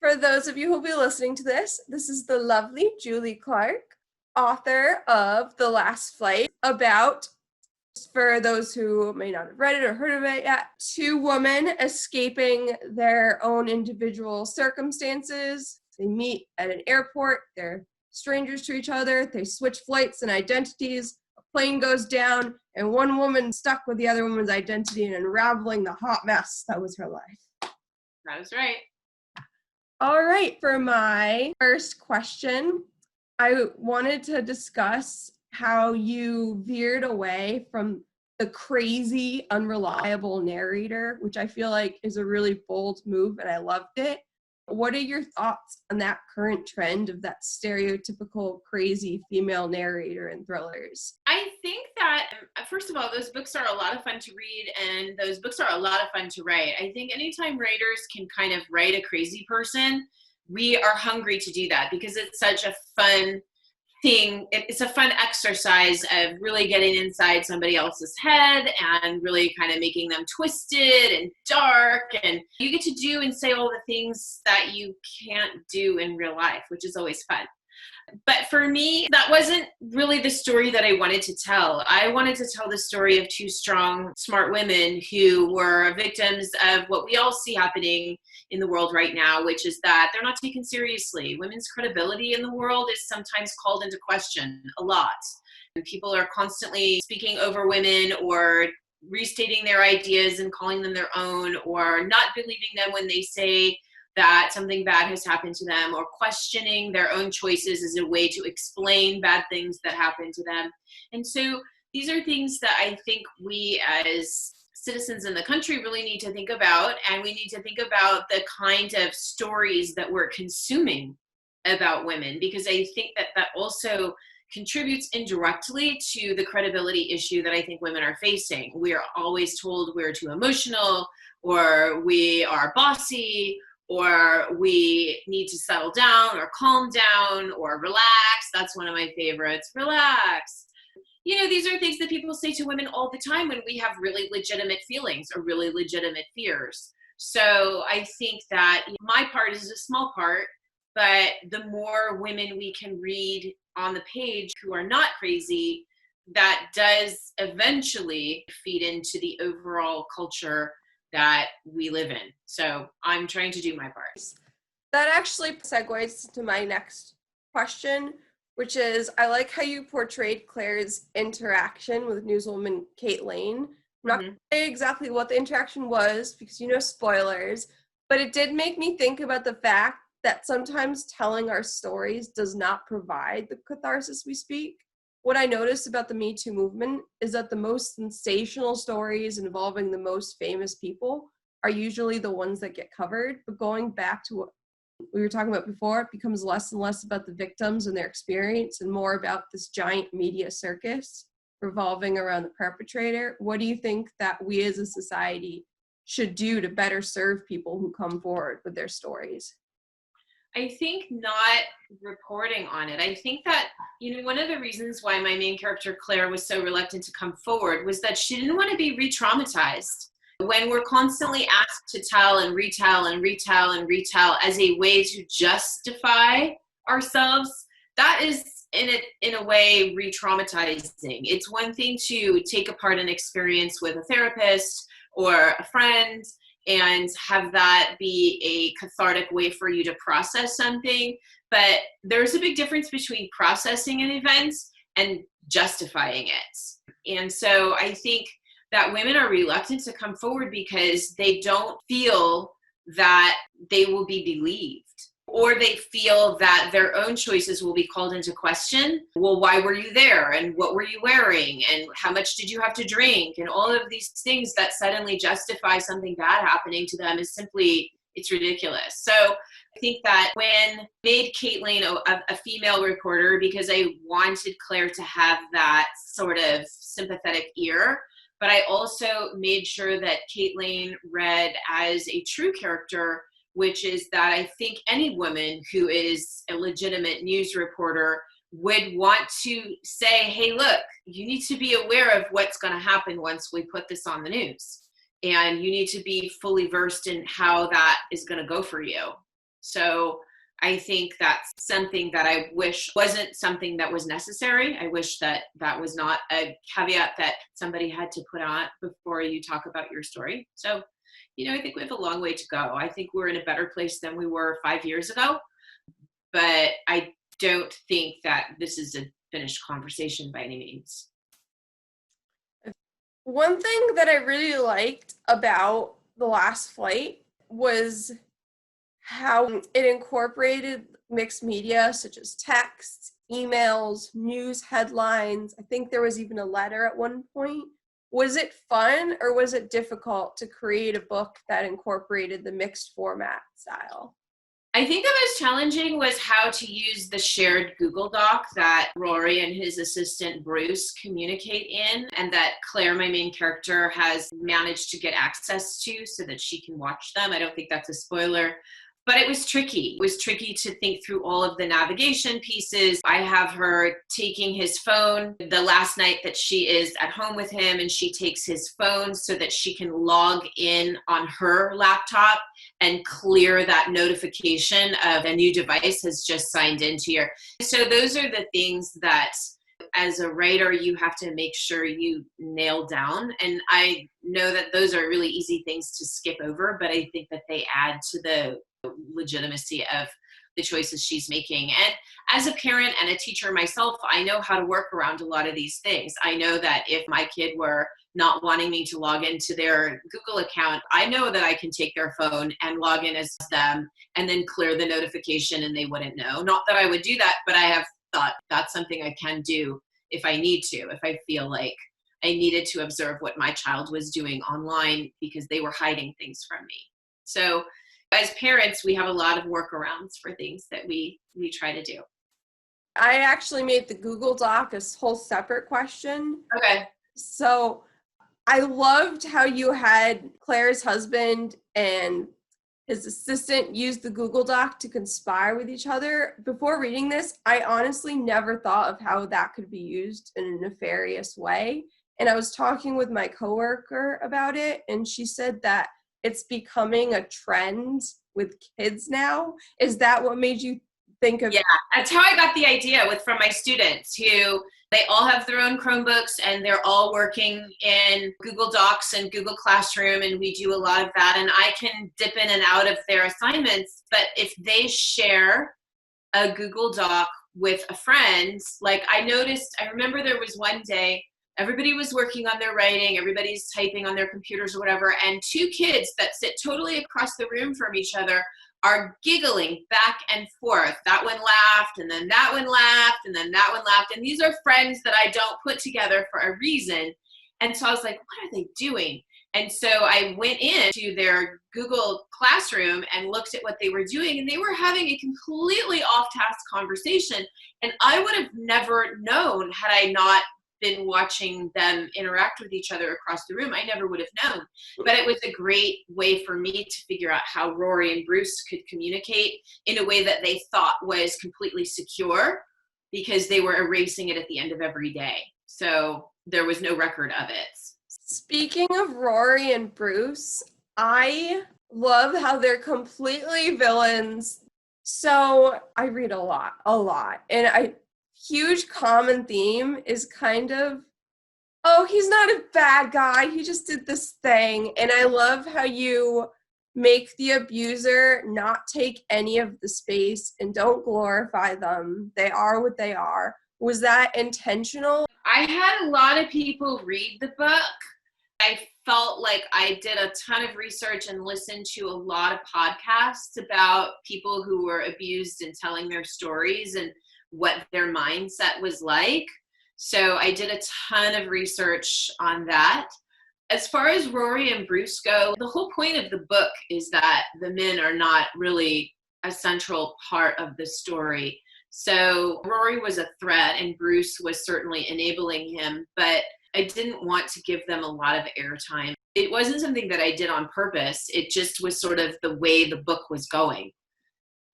For those of you who will be listening to this, this is the lovely Julie Clark, author of The Last Flight, about, for those who may not have read it or heard of it yet, two women escaping their own individual circumstances. They meet at an airport, they're strangers to each other, they switch flights and identities, a plane goes down, and one woman stuck with the other woman's identity and unraveling the hot mess that was her life. That was right. All right, for my first question, I wanted to discuss how you veered away from the crazy, unreliable narrator, which I feel like is a really bold move, and I loved it. What are your thoughts on that current trend of that stereotypical crazy female narrator in thrillers? I think that, first of all, those books are a lot of fun to read, and those books are a lot of fun to write. I think anytime writers can kind of write a crazy person, we are hungry to do that because it's such a fun thing. It's a fun exercise of really getting inside somebody else's head and really kind of making them twisted and dark, and you get to do and say all the things that you can't do in real life, which is always fun. But for me, that wasn't really the story that I wanted to tell. I wanted to tell the story of two strong, smart women who were victims of what we all see happening in the world right now, which is that they're not taken seriously. Women's credibility in the world is sometimes called into question a lot. And people are constantly speaking over women or restating their ideas and calling them their own, or not believing them when they say that something bad has happened to them, or questioning their own choices as a way to explain bad things that happen to them. And so these are things that I think we as citizens in the country really need to think about, and we need to think about the kind of stories that we're consuming about women, because I think that that also contributes indirectly to the credibility issue that I think women are facing. We are always told we're too emotional, or we are bossy, or we need to settle down or calm down or relax. That's one of my favorites, relax. You know, these are things that people say to women all the time when we have really legitimate feelings or really legitimate fears. So I think that my part is a small part, but the more women we can read on the page who are not crazy, that does eventually feed into the overall culture that we live in. So I'm trying to do my part. That actually segues to my next question, which is, I like how you portrayed Claire's interaction with newswoman Kate Lane. I'm not going to say exactly what the interaction was because spoilers, but it did make me think about the fact that sometimes telling our stories does not provide the catharsis we speak. What I noticed about the Me Too movement is that the most sensational stories involving the most famous people are usually the ones that get covered. But going back to what we were talking about before, it becomes less and less about the victims and their experience and more about this giant media circus revolving around the perpetrator. What do you think that we as a society should do to better serve people who come forward with their stories? I think not reporting on it. I think that, one of the reasons why my main character, Claire, was so reluctant to come forward was that she didn't want to be re-traumatized. When we're constantly asked to tell and retell and retell and retell as a way to justify ourselves, that is in a way re-traumatizing. It's one thing to take apart an experience with a therapist or a friend and have that be a cathartic way for you to process something. But there's a big difference between processing an event and justifying it. And so I think that women are reluctant to come forward because they don't feel that they will be believed, or they feel that their own choices will be called into question. Well, why were you there? And what were you wearing? And how much did you have to drink? And all of these things that suddenly justify something bad happening to them is simply, it's ridiculous. So I think that when I made Caitlin a female reporter, because I wanted Claire to have that sort of sympathetic ear, but I also made sure that Caitlin read as a true character, which is that I think any woman who is a legitimate news reporter would want to say, hey, look, you need to be aware of what's going to happen once we put this on the news. And you need to be fully versed in how that is going to go for you. So I think that's something that I wish wasn't something that was necessary. I wish that that was not a caveat that somebody had to put on before you talk about your story. So, I think we have a long way to go. I think we're in a better place than we were 5 years ago, but I don't think that this is a finished conversation by any means. One thing that I really liked about The Last Flight was how it incorporated mixed media such as texts, emails, news headlines. I think there was even a letter at one point. Was it fun or was it difficult to create a book that incorporated the mixed format style? I think the most challenging was how to use the shared Google Doc that Rory and his assistant Bruce communicate in, and that Claire, my main character, has managed to get access to so that she can watch them. I don't think that's a spoiler. But it was tricky. It was tricky to think through all of the navigation pieces. I have her taking his phone the last night that she is at home with him, and she takes his phone so that she can log in on her laptop and clear that notification of a new device has just signed into your. So those are the things that as a writer you have to make sure you nail down. And I know that those are really easy things to skip over, but I think that they add to the legitimacy of the choices she's making. And as a parent and a teacher myself, I know how to work around a lot of these things. I know that if my kid were not wanting me to log into their Google account, I know that I can take their phone and log in as them and then clear the notification and they wouldn't know. Not that I would do that, but I have thought that's something I can do if I need to, if I feel like I needed to observe what my child was doing online because they were hiding things from me. So as parents, we have a lot of workarounds for things that we try to do. I actually made the Google Doc a whole separate question. Okay. So I loved how you had Claire's husband and his assistant use the Google Doc to conspire with each other. Before reading this, I honestly never thought of how that could be used in a nefarious way. And I was talking with my coworker about it, and she said that it's becoming a trend with kids now. Is that what made you think of? Yeah, that's how I got the idea from my students who they all have their own Chromebooks and they're all working in Google Docs and Google Classroom, and we do a lot of that, and I can dip in and out of their assignments. But if they share a Google Doc with a friend, like I remember there was one day everybody was working on their writing, everybody's typing on their computers or whatever, and two kids that sit totally across the room from each other are giggling back and forth. That one laughed, and then that one laughed, and then that one laughed. And these are friends that I don't put together for a reason. And so I was like, what are they doing? And so I went into their Google Classroom and looked at what they were doing, and they were having a completely off-task conversation. And I would have never known had I not been watching them interact with each other across the room. I never would have known. But it was a great way for me to figure out how Rory and Bruce could communicate in a way that they thought was completely secure because they were erasing it at the end of every day. So there was no record of it. Speaking of Rory and Bruce, I love how they're completely villains. So I read a lot. And huge common theme is kind of, oh, he's not a bad guy, he just did this thing. And I love how you make the abuser not take any of the space and don't glorify them. They are what they are. Was that intentional? I had a lot of people read the book. I felt like I did a ton of research and listened to a lot of podcasts about people who were abused and telling their stories and what their mindset was like. So I did a ton of research on that. As far as Rory and Bruce go, the whole point of the book is that the men are not really a central part of the story. So Rory was a threat and Bruce was certainly enabling him, but I didn't want to give them a lot of airtime. It wasn't something that I did on purpose. It just was sort of the way the book was going.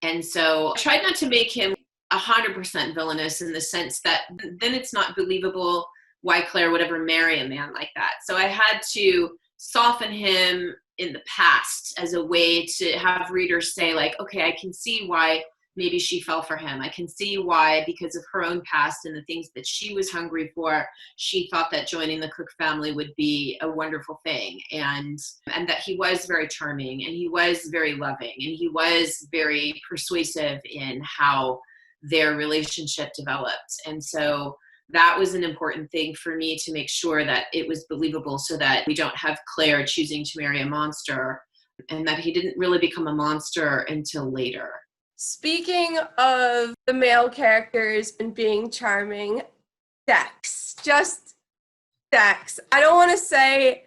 And so I tried not to make him 100% villainous in the sense that then it's not believable why Claire would ever marry a man like that. So I had to soften him in the past as a way to have readers say, like, okay, I can see why maybe she fell for him. I can see why, because of her own past and the things that she was hungry for, she thought that joining the Cook family would be a wonderful thing. And that he was very charming, and he was very loving, and he was very persuasive in how their relationship developed. And so that was an important thing for me to make sure that it was believable, so that we don't have Claire choosing to marry a monster, and that he didn't really become a monster until later. Speaking of the male characters and being charming, Dex. Just Dex. I don't want to say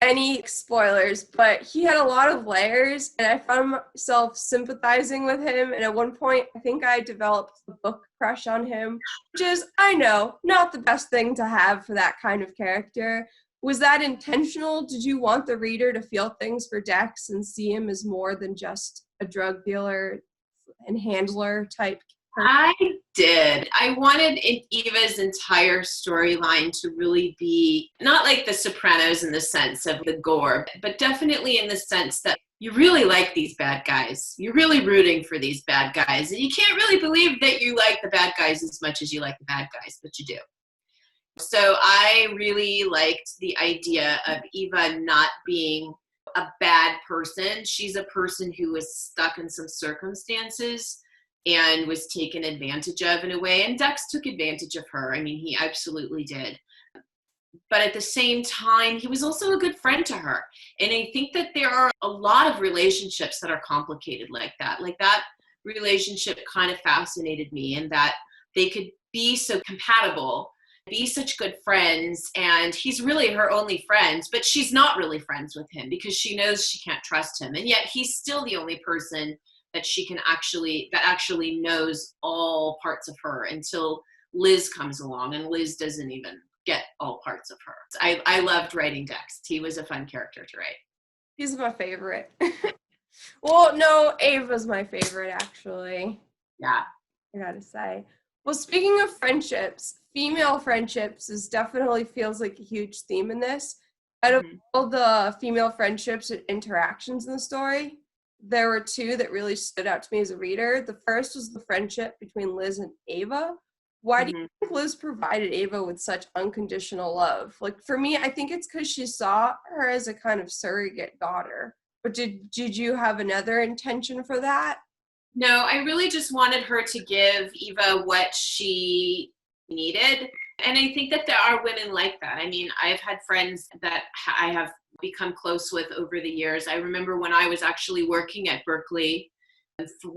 any spoilers, but he had a lot of layers, and I found myself sympathizing with him. And at one point, I think I developed a book crush on him, which is, I know, not the best thing to have for that kind of character. Was that intentional? Did you want the reader to feel things for Dex and see him as more than just a drug dealer and handler type person? I did. I wanted Eva's entire storyline to really be not like The Sopranos in the sense of the gore, but definitely in the sense that you really like these bad guys. You're really rooting for these bad guys. And you can't really believe that you like the bad guys as much as you like the bad guys, but you do. So I really liked the idea of Eva not being a bad person. She's a person who was stuck in some circumstances and was taken advantage of in a way. And Dex took advantage of her. I mean, he absolutely did. But at the same time, he was also a good friend to her. And I think that there are a lot of relationships that are complicated like that. Like that relationship kind of fascinated me, in that they could be so compatible, be such good friends, and he's really her only friend, but she's not really friends with him because she knows she can't trust him. And yet he's still the only person that actually knows all parts of her, until Liz comes along, and Liz doesn't even get all parts of her. I loved writing Dex. He was a fun character to write. He's my favorite. Well, no, Ava's my favorite, actually. Yeah. I gotta say. Well, speaking of friendships, female friendships definitely feels like a huge theme in this. Out of all the female friendships and interactions in the story, there were two that really stood out to me as a reader. The first was the friendship between Liz and Ava. Why do you think Liz provided Ava with such unconditional love? Like, for me, I think it's because she saw her as a kind of surrogate daughter. But did you have another intention for that? No, I really just wanted her to give Eva what she needed. And I think that there are women like that. I mean, I've had friends that I have become close with over the years. I remember when I was actually working at Berkeley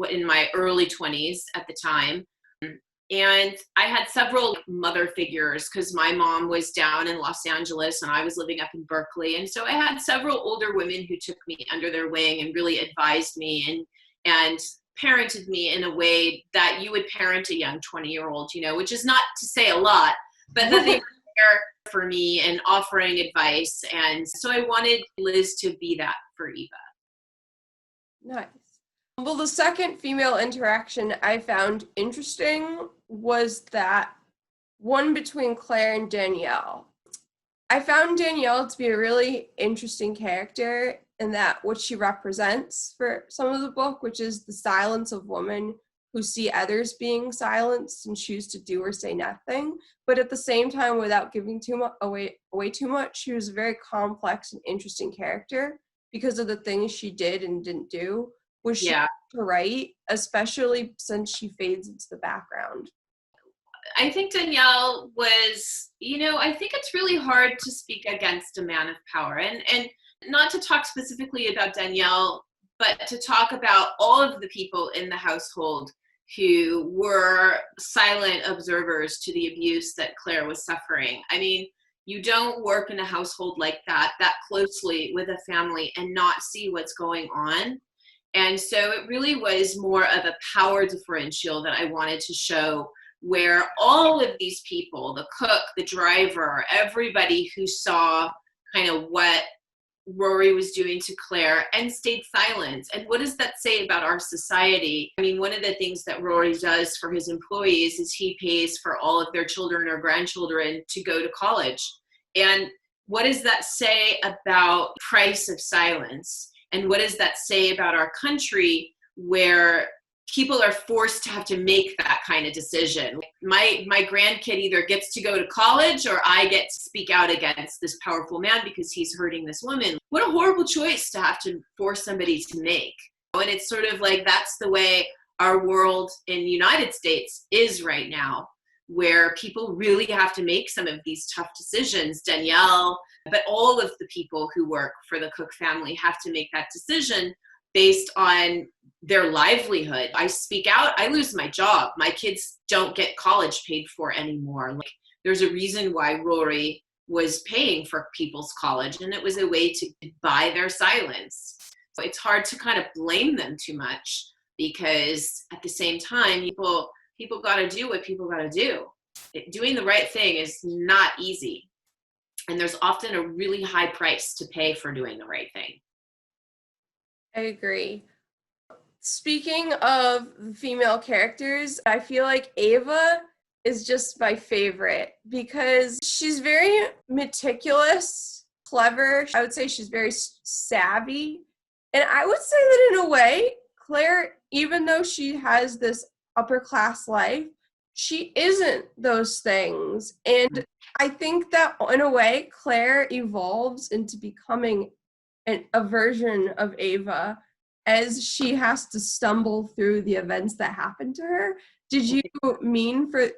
in my early 20s at the time. And I had several mother figures because my mom was down in Los Angeles and I was living up in Berkeley. And so I had several older women who took me under their wing and really advised me and parented me in a way that you would parent a young 20-year-old, which is not to say a lot, but that they were there for me and offering advice. And so I wanted Liz to be that for Eva. Nice. Well, the second female interaction I found interesting was that one between Claire and Danielle. I found Danielle to be a really interesting character in that what she represents for some of the book, which is the silence of women who see others being silenced and choose to do or say nothing. But at the same time, without giving away too much, she was a very complex and interesting character because of the things she did and didn't do. Was she right, especially since she fades into the background? I think Danielle was, I think it's really hard to speak against a man of power. And not to talk specifically about Danielle, but to talk about all of the people in the household who were silent observers to the abuse that Claire was suffering. I mean, you don't work in a household like that closely with a family and not see what's going on. And so it really was more of a power differential that I wanted to show, where all of these people, the cook, the driver, everybody who saw kind of what Rory was doing to Claire and stayed silent. And what does that say about our society? I mean, one of the things that Rory does for his employees is he pays for all of their children or grandchildren to go to college. And what does that say about price of silence? And what does that say about our country where people are forced to have to make that kind of decision? My grandkid either gets to go to college or I get to speak out against this powerful man because he's hurting this woman. What a horrible choice to have to force somebody to make. And it's sort of like that's the way our world in the United States is right now, where people really have to make some of these tough decisions. Danielle, but all of the people who work for the Cook family have to make that decision based on their livelihood. I speak out, I lose my job. My kids don't get college paid for anymore. Like, there's a reason why Rory was paying for people's college, and it was a way to buy their silence. So it's hard to kind of blame them too much, because at the same time, people got to do what people got to do. Doing the right thing is not easy. And there's often a really high price to pay for doing the right thing. I agree. Speaking of female characters, I feel like Ava is just my favorite because she's very meticulous, clever. I would say she's very savvy. And I would say that in a way, Claire, even though she has this upper class life, she isn't those things. And I think that in a way, Claire evolves into becoming a version of Ava as she has to stumble through the events that happen to her. Did you mean for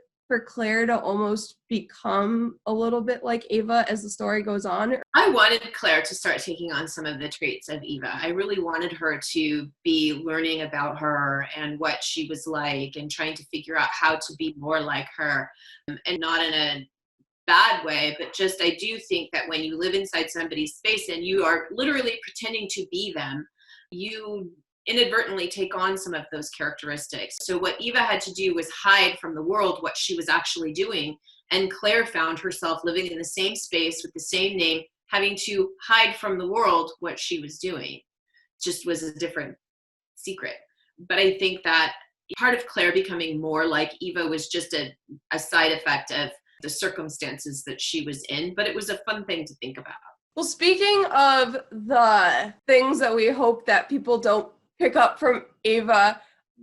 Claire to almost become a little bit like Ava as the story goes on? I wanted Claire to start taking on some of the traits of Eva. I really wanted her to be learning about her and what she was like and trying to figure out how to be more like her, and not in a bad way, but just I do think that when you live inside somebody's space and you are literally pretending to be them, you inadvertently take on some of those characteristics. So what Eva had to do was hide from the world what she was actually doing. And Claire found herself living in the same space with the same name, having to hide from the world what she was doing. Just was a different secret. But I think that part of Claire becoming more like Eva was just a side effect of the circumstances that she was in, but it was a fun thing to think about. Well, speaking of the things that we hope that people don't pick up from Ava,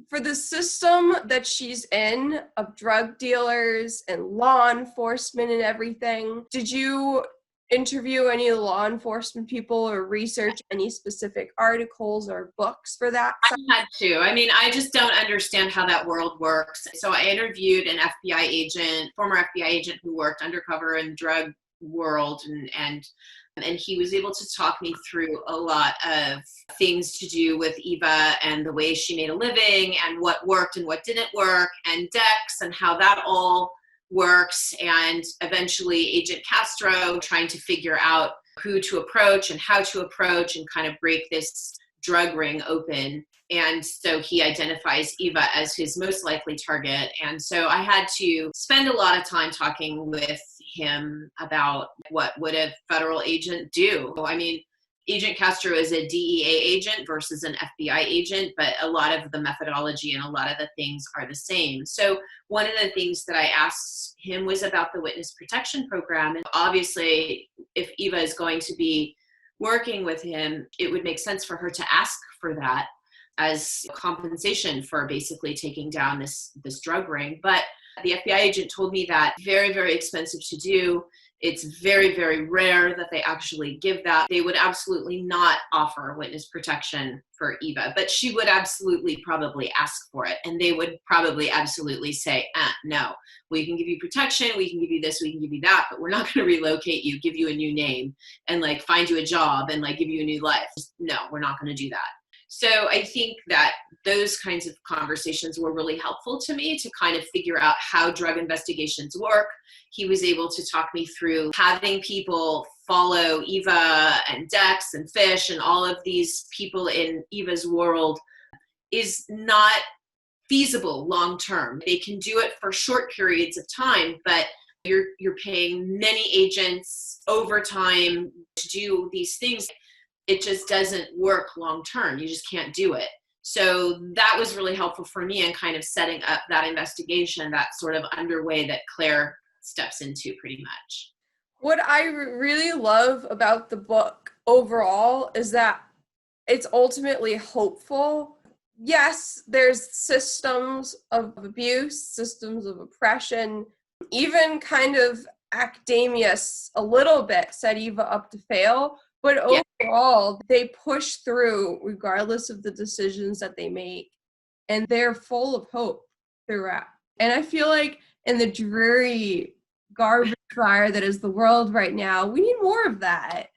for the system that she's in of drug dealers and law enforcement and everything, did you interview any law enforcement people or research any specific articles or books for that? I had to. I mean, I just don't understand how that world works. So I interviewed an FBI agent, former FBI agent who worked undercover in the drug world, and he was able to talk me through a lot of things to do with Eva and the way she made a living and what worked and what didn't work, and Dex and how that all works, and eventually Agent Castro trying to figure out who to approach and how to approach and kind of break this drug ring open. And so he identifies Eva as his most likely target. And so I had to spend a lot of time talking with him about what would a federal agent do. I mean, Agent Castro is a DEA agent versus an FBI agent, but a lot of the methodology and a lot of the things are the same. So one of the things that I asked him was about the witness protection program. And obviously, if Eva is going to be working with him, it would make sense for her to ask for that as compensation for basically taking down this drug ring. But the FBI agent told me that very, very expensive to do. It's very, very rare that they actually give that. They would absolutely not offer witness protection for Eva, but she would absolutely probably ask for it. And they would probably absolutely say, no, we can give you protection, we can give you this, we can give you that, but we're not going to relocate you, give you a new name, and like find you a job and like give you a new life. No, we're not going to do that. So I think that those kinds of conversations were really helpful to me to kind of figure out how drug investigations work. He was able to talk me through having people follow Eva and Dex and Fish and all of these people in Eva's world is not feasible long term. They can do it for short periods of time, but you're paying many agents overtime to do these things. It just doesn't work long term. You just can't do it. So that was really helpful for me in kind of setting up that investigation, that sort of underway that Claire steps into pretty much. What I really love about the book overall is that it's ultimately hopeful. Yes, there's systems of abuse, systems of oppression, even kind of academia a little bit set Eva up to fail, but Yeah. overall they push through regardless of the decisions that they make, and they're full of hope throughout. And I feel like in the dreary garbage fire that is the world right now, we need more of that.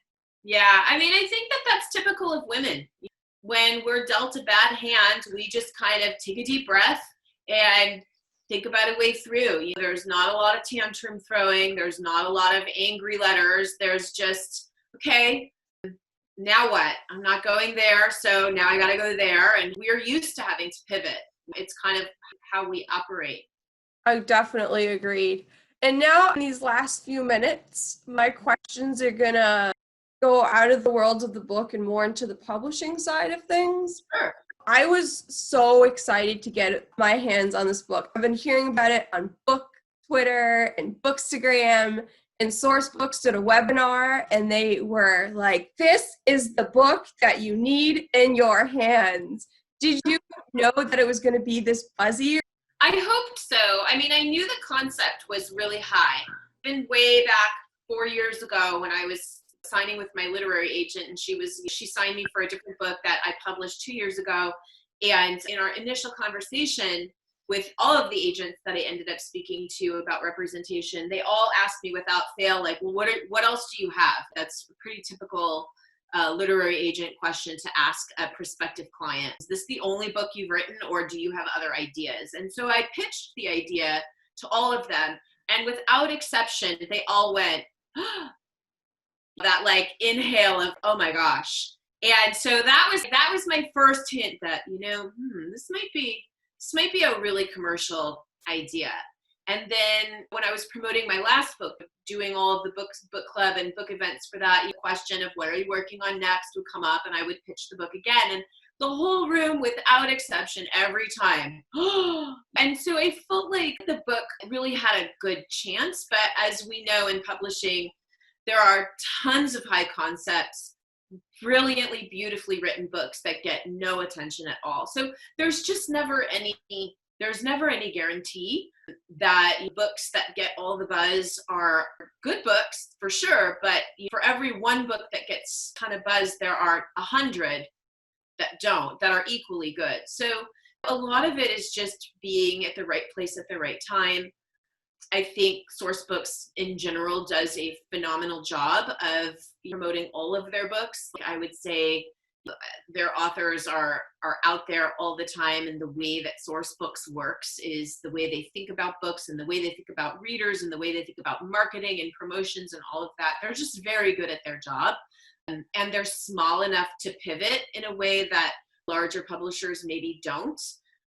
Yeah, I mean, I think that that's typical of women. When we're dealt a bad hand, we just kind of take a deep breath and think about a way through. There's not a lot of tantrum throwing, there's not a lot of angry letters. There's just, okay, now what? I'm not going there, so now I got to go there. And we're used to having to pivot. It's kind of how we operate. I definitely agreed. And now, in these last few minutes, my questions are gonna go out of the world of the book and more into the publishing side of things. Sure. I was so excited to get my hands on this book. I've been hearing about it on Book Twitter and Bookstagram, and Source Books did a webinar, and they were like, "This is the book that you need in your hands." Did you know that it was going to be this buzzy? I hoped so. I mean, I knew the concept was really high. Been way back 4 years ago when I was signing with my literary agent, and she signed me for a different book that I published 2 years ago. And in our initial conversation with all of the agents that I ended up speaking to about representation, they all asked me without fail, like, well, what else do you have? That's a pretty typical literary agent question to ask a prospective client. Is this the only book you've written, or do you have other ideas? And so I pitched the idea to all of them, and without exception, they all went, that like inhale of, oh my gosh. And so that was my first hint that, this might be a really commercial idea. And then when I was promoting my last book, doing all of the book club and book events for that, the question of what are you working on next would come up, and I would pitch the book again. And the whole room, without exception, every time. And so I felt like the book really had a good chance. But as we know in publishing, there are tons of high concepts, brilliantly, beautifully written books that get no attention at all. So there's never any guarantee that books that get all the buzz are good books, for sure. But for every one book that gets kind of buzz, there are 100 that don't, that are equally good. So a lot of it is just being at the right place at the right time. I think Source Books in general does a phenomenal job of promoting all of their books. I would say their authors are out there all the time, and the way that Source Books works is the way they think about books and the way they think about readers and the way they think about marketing and promotions and all of that. They're just very good at their job, and they're small enough to pivot in a way that larger publishers maybe don't.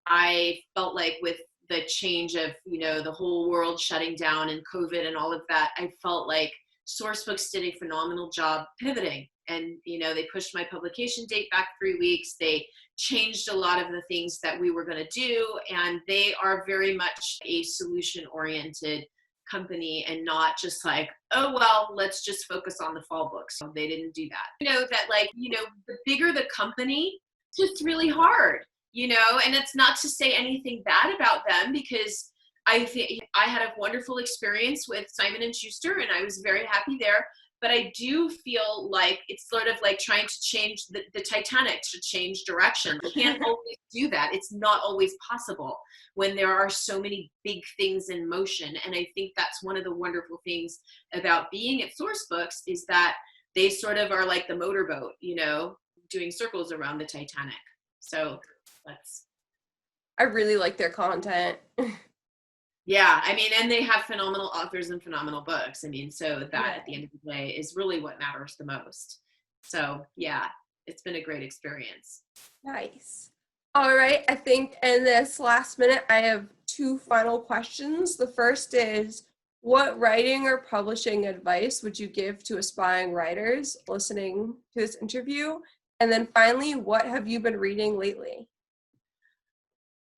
I felt like with the change of, the whole world shutting down and COVID and all of that, I felt like Source Books did a phenomenal job pivoting. And, they pushed my publication date back 3 weeks. They changed a lot of the things that we were going to do. And they are very much a solution-oriented company and not just like, oh, well, let's just focus on the fall books. So they didn't do that. The bigger the company, it's just really hard. And it's not to say anything bad about them, because I think I had a wonderful experience with Simon & Schuster and I was very happy there. But I do feel like it's sort of like trying to change the Titanic to change direction. You can't always do that. It's not always possible when there are so many big things in motion. And I think that's one of the wonderful things about being at Source Books is that they sort of are like the motorboat, doing circles around the Titanic. So I really like their content. Yeah, I mean, and they have phenomenal authors and phenomenal books. I mean, so that at the end of the day is really what matters the most. So yeah, it's been a great experience. Nice. All right, I think in this last minute, I have 2 final questions. The first is, what writing or publishing advice would you give to aspiring writers listening to this interview? And then finally, what have you been reading lately?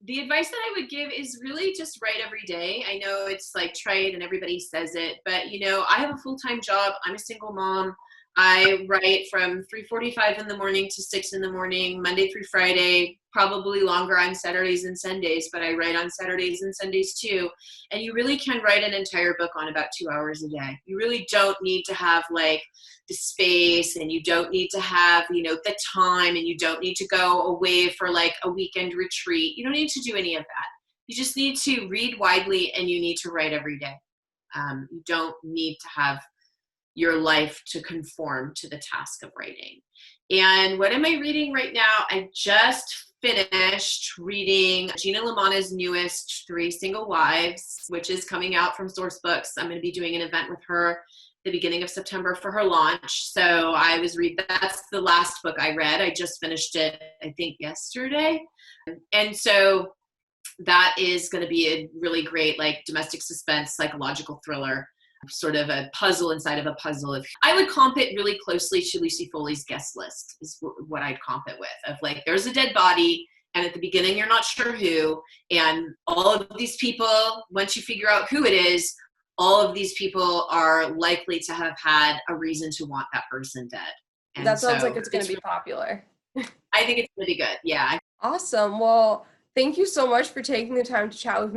The advice that I would give is really just write every day. I know it's like trite and everybody says it, but you know, I have a full-time job. I'm a single mom. I write from 3:45 in the morning to 6 in the morning, Monday through Friday, probably longer on Saturdays and Sundays, but I write on Saturdays and Sundays too. And you really can write an entire book on about 2 hours a day. You really don't need to have like the space, and you don't need to have, you know, the time, and you don't need to go away for like a weekend retreat. You don't need to do any of that. You just need to read widely, and you need to write every day. You don't need to have your life to conform to the task of writing. And what am I reading right now? I just finished reading Gina Lamanna's newest Three Single Wives, which is coming out from Source Books. I'm going to be doing an event with her the beginning of September for her launch. So that's the last book I read. I just finished it, I think, yesterday. And so that is going to be a really great, like, domestic suspense, psychological thriller, sort of a puzzle inside of a puzzle. I would comp it really closely to Lucy Foley's Guest List is what I'd comp it with, of like, there's a dead body, and at the beginning you're not sure who, and all of these people, once you figure out who it is, all of these people are likely to have had a reason to want that person dead. And that sounds like it's going to be popular. I think it's really good. Yeah. Awesome. Well, thank you so much for taking the time to chat with me.